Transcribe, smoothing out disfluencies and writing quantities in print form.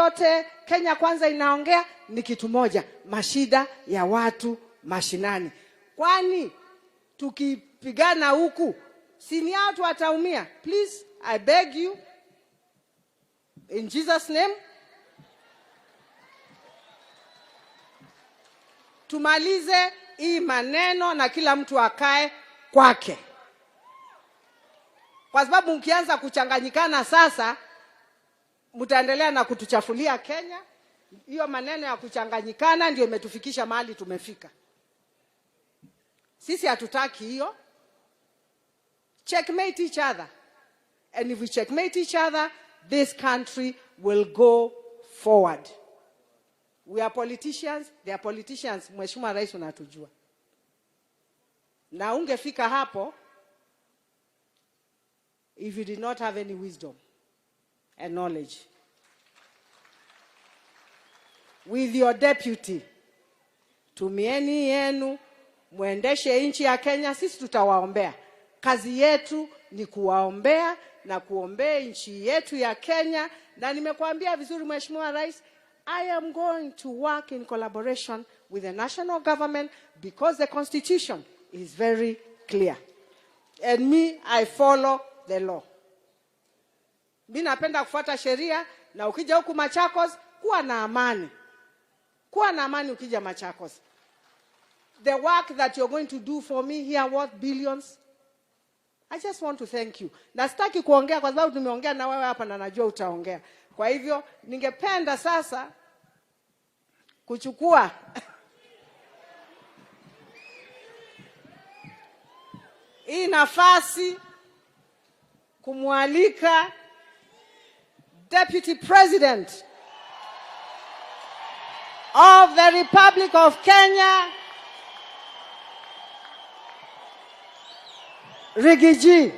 yote Kenya Kwanza inaongea ni kitu moja, mashida ya watu mashinani. Kwani tukipigana huku sini watu wataumia? Please, I beg you in Jesus name, tumalize hii maneno na kila mtu akae kwake, kwa sababu mkianza kuchanganyikana sasa mtaendelea na kutuchafulia Kenya. Hiyo maneno ya kuchanganyikana ndio imetufikisha mahali tumefika. Sisi hatutaki hiyo. Checkmate each other, and if we checkmate each other, this country will go forward. We are politicians, they are politicians. Mheshimiwa Rais unatujua, na ungefika hapo if you did not have any wisdom and knowledge. With your deputy, tumieni yenu muendeshe nchi ya Kenya. Sisi tutawaombea. Kazi yetu ni kuwaombea na kuombea nchi yetu ya Kenya. Na nimekuambia vizuri Mheshimiwa Rais, I am going to work in collaboration with the national government because the constitution is very clear. And me, I follow the law. Mimi napenda kufuata sheria, na ukija huku Machakos kuwa na amani. Kuwa na amani ukija Machakos. The work that you're going to do for me here worth billions. I just want to thank you. Na sitaki kuongea kwa sababu tumeongea na wewe hapa na najua utaongea. Kwa hivyo ningependa sasa kuchukua hii nafasi kumwalika Deputy President of the Republic of Kenya, Rigiji.